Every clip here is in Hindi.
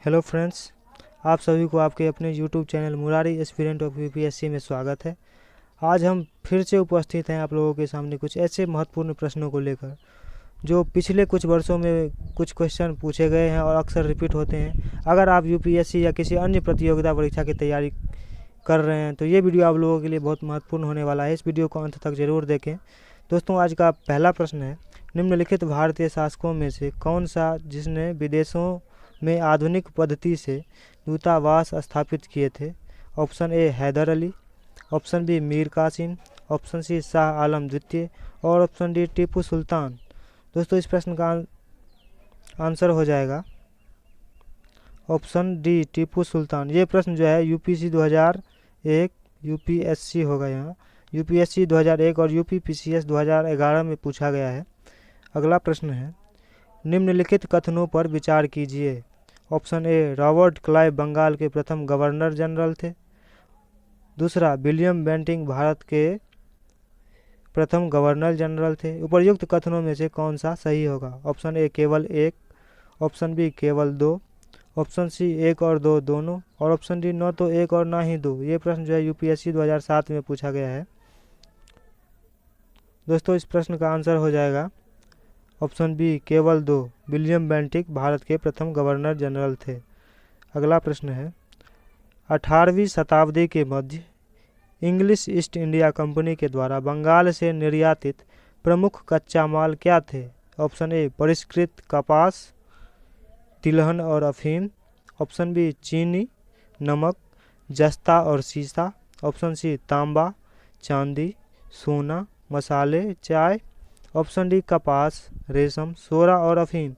हेलो फ्रेंड्स, आप सभी को आपके अपने YouTube channel Murari aspirant of UPSC में स्वागत है। आज हम फिर से उपस्थित हैं आप लोगों के सामने कुछ ऐसे महत्वपूर्ण प्रश्नों को लेकर जो पिछले कुछ वर्षों में कुछ क्वेश्चन पूछे गए हैं और अक्सर रिपीट होते हैं। अगर आप यूपीएससी या किसी अन्य प्रतियोगिता परीक्षा की तैयारी कर रहे हैं तो ये वीडियो आप लोगों के लिए बहुत महत्वपूर्ण होने वाला है। इस वीडियो को अंत तक जरूर देखें। दोस्तों, आज का पहला प्रश्न है, निम्नलिखित भारतीय शासकों में से कौन सा जिसने विदेशों में आधुनिक पद्धति से दूतावास स्थापित किए थे? Option A Hyder Ali, option B Mir Qasim, option C Shah Alam द्वितीय और ऑप्शन डी टीपू सुल्तान। दोस्तों, इस प्रश्न का आंसर हो जाएगा ऑप्शन डी टीपू सुल्तान। ये प्रश्न जो है यूपीसी 2001 यूपीएससी होगा, यहाँ यूपीएससी 2001 और यूपीपीसीएस 2011 में पूछा गया है। अगला प्रश्न है, निम्नलिखित कथनों पर विचार कीजिए। Option A Robert Clive Bengal के प्रथम गवर्नर जनरल थे। दूसरा, विलियम बेंटिंक भारत के प्रथम गवर्नर जनरल थे। उपर्युक्त कथनों में से कौन सा सही होगा? ऑप्शन ए केवल एक, ऑप्शन बी केवल दो, ऑप्शन सी एक और दो दोनों और ऑप्शन डी न तो एक और ना ही दो। ये प्रश्न जो है यूपीएससी 2007 में पूछा गया है। दोस्तों, इस प्रश्न का आंसर हो जाएगा ऑप्शन बी केवल दो, विलियम बेंटिक भारत के प्रथम गवर्नर जनरल थे। अगला प्रश्न है, 18वीं शताब्दी के मध्य इंग्लिश ईस्ट इंडिया कंपनी के द्वारा बंगाल से निर्यातित प्रमुख कच्चा माल क्या थे? ऑप्शन ए परिष्कृत कपास, तिलहन और अफीम, ऑप्शन बी चीनी, नमक, जस्ता और सीसा, ऑप्शन सी तांबा, चांदी, सोना, मसाले, चाय, ऑप्शन डी कपास, रेशम, सोरा और अफीम।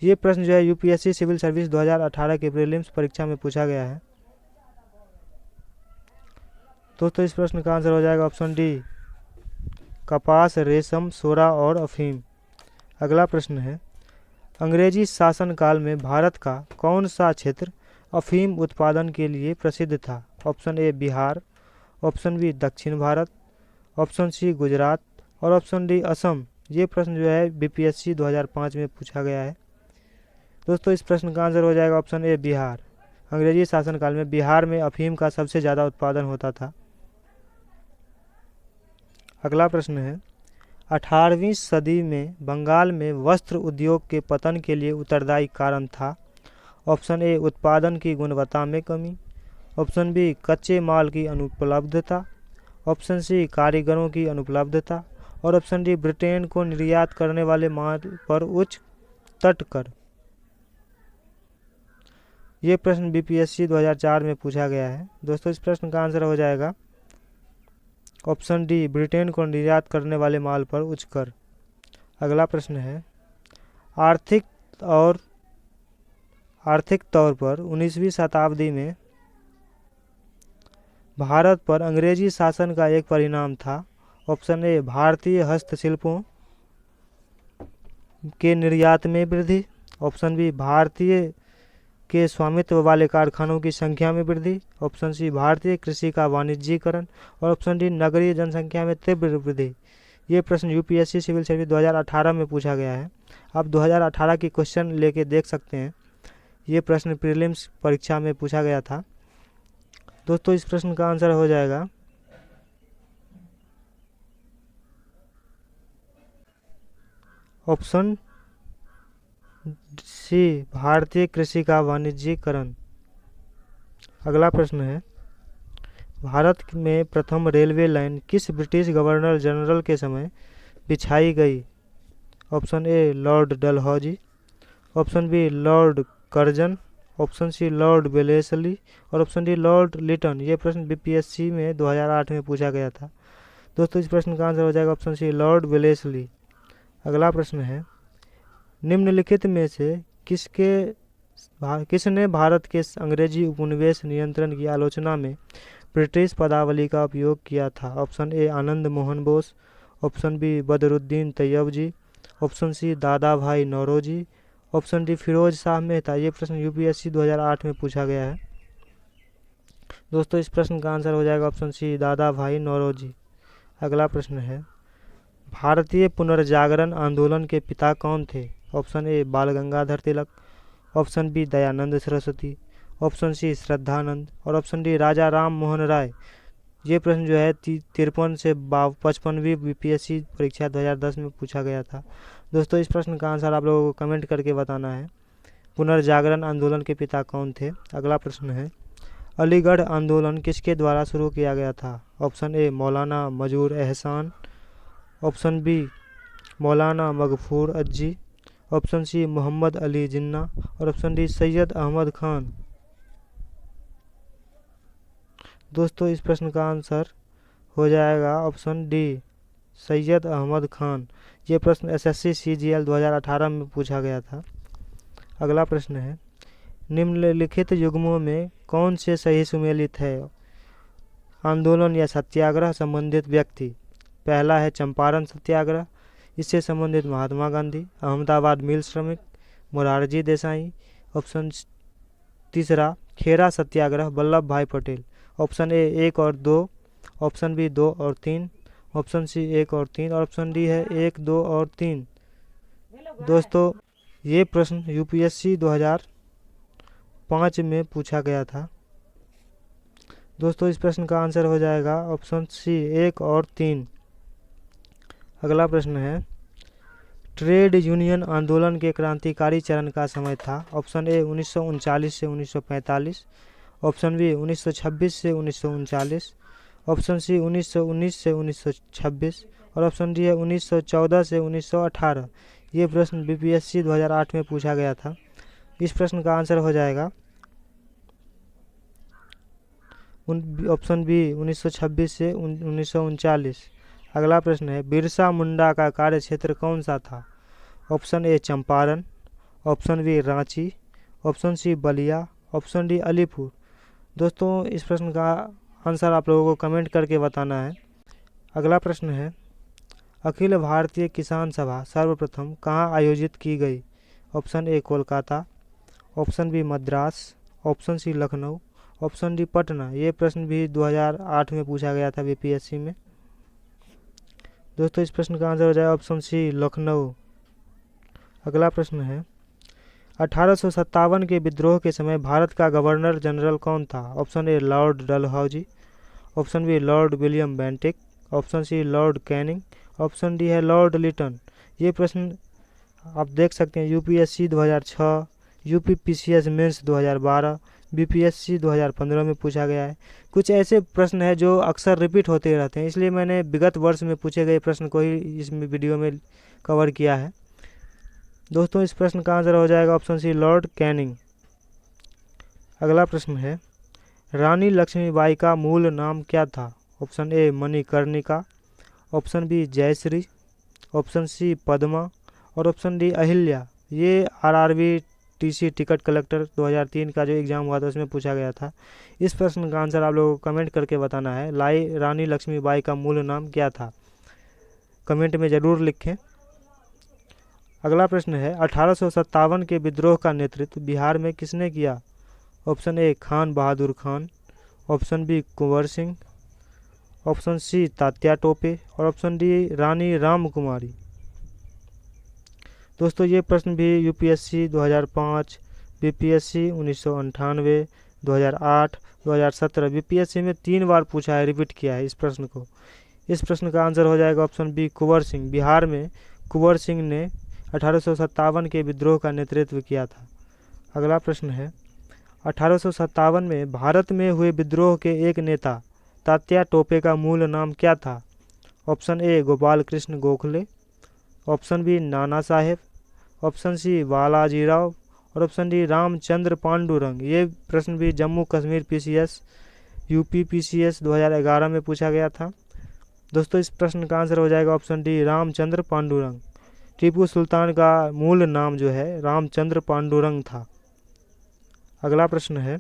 ये प्रश्न जो है यूपीएससी सिविल सर्विस 2018 के प्रीलिम्स परीक्षा में पूछा गया है। दोस्तों, इस प्रश्न का आंसर हो जाएगा ऑप्शन डी कपास, रेशम, सोरा और अफीम। अगला प्रश्न है, अंग्रेजी शासनकाल में भारत का कौन सा क्षेत्र अफीम उत्पादन के लिए प्रसिद्ध था? Option A Bihar, option B दक्षिण भारत, ऑप्शन सी गुजरात और ऑप्शन डी असम। ये प्रश्न जो है बीपीएससी 2005 में पूछा गया है। दोस्तों, इस प्रश्न का आंसर हो जाएगा ऑप्शन ए बिहार। अंग्रेजी शासनकाल में बिहार में अफीम का सबसे ज़्यादा उत्पादन होता था। अगला प्रश्न है, 18वीं सदी में बंगाल में वस्त्र उद्योग के पतन के लिए उत्तरदायी कारण था? ऑप्शन ए उत्पादन की गुणवत्ता में कमी, ऑप्शन बी कच्चे माल की अनुपलब्धता, ऑप्शन सी कारीगरों की अनुपलब्धता और ऑप्शन डी ब्रिटेन को निर्यात करने वाले माल पर उच्च तट कर। ये प्रश्न बीपीएससी 2004 में पूछा गया है। दोस्तों, इस प्रश्न का आंसर हो जाएगा ऑप्शन डी ब्रिटेन को निर्यात करने वाले माल पर उच्च कर। अगला प्रश्न है, आर्थिक तौर पर 19वीं शताब्दी में भारत पर अंग्रेजी शासन का एक परिणाम था। ऑप्शन ए भारतीय हस्तशिल्पों के निर्यात में वृद्धि, ऑप्शन बी भारतीय के स्वामित्व वाले कारखानों की संख्या में वृद्धि, ऑप्शन सी भारतीय कृषि का वाणिज्यीकरण और ऑप्शन डी नगरीय जनसंख्या में तीव्र वृद्धि। ये प्रश्न यूपीएससी सिविल सर्विस 2018 में पूछा गया है। आप 2018 की क्वेश्चन लेके देख सकते हैं। ये प्रश्न प्रीलिम्स परीक्षा में पूछा गया था। दोस्तों, इस प्रश्न का आंसर हो जाएगा ऑप्शन सी भारतीय कृषि का वाणिज्यीकरण। अगला प्रश्न है, भारत में प्रथम रेलवे लाइन किस ब्रिटिश गवर्नर जनरल के समय बिछाई गई? Option A lord Dalhousie, option B lord Curzon, option C lord Wellesley और ऑप्शन डी लॉर्ड लिटन। ये प्रश्न बीपीएससी में 2008 में पूछा गया था। दोस्तों, इस प्रश्न का आंसर हो जाएगा ऑप्शन सी लॉर्ड वेलेस्ली। अगला प्रश्न है, निम्नलिखित में से किसने भारत के अंग्रेजी उपनिवेश नियंत्रण की आलोचना में ब्रिटिश पदावली का उपयोग किया था? Option A Anand Mohan Bose, option B Badruddin Tyabji, option C Dadabhai Naoroji, option D Firoz Shah Mehta. ये प्रश्न यूपीएससी 2008 में पूछा गया है। दोस्तों, इस प्रश्न का आंसर हो जाएगा option C Dadabhai Naoroji. अगला प्रश्न है, भारतीय पुनर्जागरण आंदोलन के पिता कौन थे? Option A Bal Gangadhar Tilak, option B Dayanand Saraswati, option C Shraddhanand और ऑप्शन डी राजा राम मोहन राय। ये प्रश्न जो है 53 से 55वीं बीपीएससी परीक्षा 2010 में पूछा गया था। दोस्तों इस प्रश्न का आंसर आप लोगों को कमेंट करके बताना है। पुनर्जागरण आंदोलन के पिता कौन थे? अगला प्रश्न है, अलीगढ़ आंदोलन किसके द्वारा शुरू किया गया था? ऑप्शन ए मौलाना मजूर एहसान, ऑप्शन बी मौलाना मगफूर अज्जी, ऑप्शन सी मोहम्मद अली जिन्ना और ऑप्शन डी सैयद अहमद खान। दोस्तों इस प्रश्न का आंसर हो जाएगा ऑप्शन डी सैयद अहमद खान। ये प्रश्न एसएससी सीजीएल 2018 में पूछा गया था। अगला प्रश्न है, निम्नलिखित युग्मों में कौन से सही सुमेलित है? आंदोलन या सत्याग्रह संबंधित व्यक्ति। पहला है चंपारण सत्याग्रह, इससे संबंधित महात्मा गांधी, अहमदाबाद मिल श्रमिक, मोरारजी देसाई। ऑप्शन तीसरा खेरा सत्याग्रह, वल्लभ भाई पटेल। ऑप्शन ए 1 और 2, ऑप्शन बी 2 और 3, ऑप्शन सी 1 और 3 और ऑप्शन डी है 1, 2 और 3। दोस्तों ये प्रश्न यूपीएससी 2005 में पूछा गया था। दोस्तों इस प्रश्न का आंसर हो जाएगा ऑप्शन सी 1 और 3। अगला प्रश्न है, ट्रेड यूनियन आंदोलन के क्रांतिकारी चरण का समय था। ऑप्शन ए 1939 से 1945, ऑप्शन बी 1926 से 1939, ऑप्शन सी 1919 से 1926 और ऑप्शन डी है 1914 से 1918। ये प्रश्न बीपीएससी 2008 में पूछा गया था। इस प्रश्न का आंसर हो जाएगा ऑप्शन बी 1926 से 1939। अगला प्रश्न है, बिरसा मुंडा का कार्य क्षेत्र कौन सा था? Option A Champaran, option B Ranchi, option C Ballia, option D Alipur. दोस्तों इस प्रश्न का आंसर आप लोगों को कमेंट करके बताना है। अगला प्रश्न है, अखिल भारतीय किसान सभा सर्वप्रथम कहाँ आयोजित की गई? Option A Kolkata, option B Madras, option C Lucknow, option D Patna. ये प्रश्न भी 2008 में पूछा गया था बीपीएससी में। दोस्तों इस प्रश्न का आंसर हो जाएगा ऑप्शन सी लखनऊ। अगला प्रश्न है, 1857 के विद्रोह के समय भारत का गवर्नर जनरल कौन था? Option A lord Dalhousie, option B lord William Bentinck, option C lord Canning, option D है लॉर्ड लिटन। ये प्रश्न आप देख सकते हैं UPSC 2006, UP PCS mains 2012, BPSC 2015 में पूछा गया है। कुछ ऐसे प्रश्न है जो अक्सर रिपीट होते रहते हैं, इसलिए मैंने विगत वर्ष में पूछे गए प्रश्न को ही इस वीडियो में कवर किया है। दोस्तों इस प्रश्न का आंसर हो जाएगा ऑप्शन सी लॉर्ड कैनिंग। अगला प्रश्न है, रानी लक्ष्मीबाई का मूल नाम क्या था? Option A Manikarnika, option B Jayashree, option C Padma और ऑप्शन डी अहिल्या। ये आरआरबी टीसी टिकट कलेक्टर 2003 का जो एग्ज़ाम हुआ था उसमें पूछा गया था। इस प्रश्न का आंसर आप लोगों को कमेंट करके बताना है। रानी लक्ष्मीबाई का मूल नाम क्या था? कमेंट में ज़रूर लिखें। अगला प्रश्न है, 1857 के विद्रोह का नेतृत्व बिहार में किसने किया? Option A Khan Bahadur Khan, option B Kunwar Singh, option C Tatya Tope और ऑप्शन डी रानी राम कुमारी। दोस्तों ये प्रश्न भी यूपीएससी 2005, बीपीएससी 1998, 2008, 2017 बीपीएससी में 3 बार पूछा है, रिपीट किया है इस प्रश्न को। इस प्रश्न का आंसर हो जाएगा ऑप्शन बी कुंवर सिंह। बिहार में कुंवर सिंह ने 1857 के विद्रोह का नेतृत्व किया था। अगला प्रश्न है, 1857 में भारत में हुए विद्रोह के एक नेता तात्या टोपे का मूल नाम क्या था? Option A Gopal Krishna Gokhale, option B Nana Saheb, option C Balajirao और ऑप्शन डी रामचंद्र पांडुरंग। ये प्रश्न भी Jammu Kashmir PCS, UP PCS 2011 में पूछा गया था। दोस्तों इस प्रश्न का आंसर हो जाएगा ऑप्शन डी रामचंद्र पांडुरंग। टीपू सुल्तान का मूल नाम जो है रामचंद्र पांडुरंग था। अगला प्रश्न है,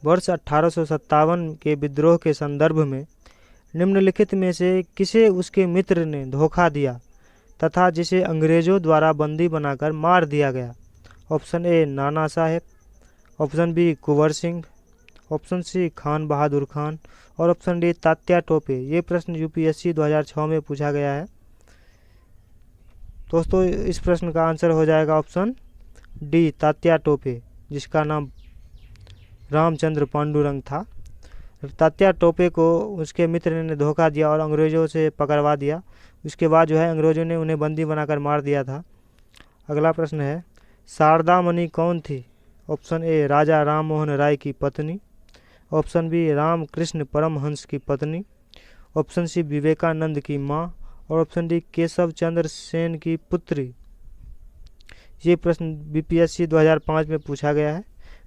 वर्ष 1857 के विद्रोह के संदर्भ में निम्नलिखित में से किसे उसके मित्र ने धोखा दिया तथा जिसे अंग्रेजों द्वारा बंदी बनाकर मार दिया गया? Option A Nana Saheb, option B Kunwar Singh, option सी खान बहादुर खान और ऑप्शन डी तात्या टोपे। ये प्रश्न यूपीएससी 2006 में पूछा गया है। दोस्तों इस प्रश्न का आंसर हो जाएगा ऑप्शन डी तात्या टोपे जिसका नाम रामचंद्र पांडुरंग था। तात्या टोपे को उसके मित्र ने धोखा दिया और अंग्रेज़ों से पकड़वा दिया। उसके बाद जो है अंग्रेज़ों ने उन्हें बंदी बनाकर मार दिया था। अगला प्रश्न है, शारदा मणि कौन थी? ऑप्शन ए राजा राम मोहन राय की पत्नी, ऑप्शन बी रामकृष्ण परमहंस की पत्नी, ऑप्शन सी विवेकानंद की माँ और ऑप्शन डी केशव चंद्र सेन की पुत्री। ये प्रश्न बीपीएससी 2005 में पूछा गया है।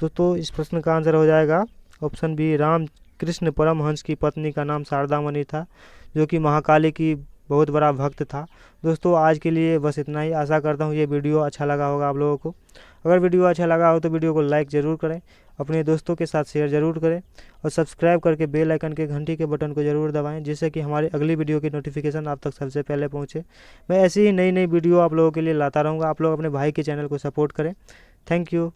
तो इस प्रश्न का आंसर हो जाएगा ऑप्शन बी रामकृष्ण परमहंस की पत्नी का नाम शारदा मणि था, जो कि महाकाली की बहुत बड़ा भक्त था। दोस्तों आज के लिए बस इतना ही। आशा करता हूँ ये वीडियो अच्छा लगा होगा आप लोगों को। अगर वीडियो अच्छा लगा हो तो वीडियो को लाइक ज़रूर करें, अपने दोस्तों के साथ शेयर ज़रूर करें और सब्सक्राइब करके बेल आइकन के घंटी के बटन को ज़रूर दबाएं, जिससे कि हमारी अगली वीडियो की नोटिफिकेशन आप तक सबसे पहले पहुँचे। मैं ऐसी ही नई नई वीडियो आप लोगों के लिए लाता रहूँगा। आप लोग अपने भाई के चैनल को सपोर्ट करें। Thank you.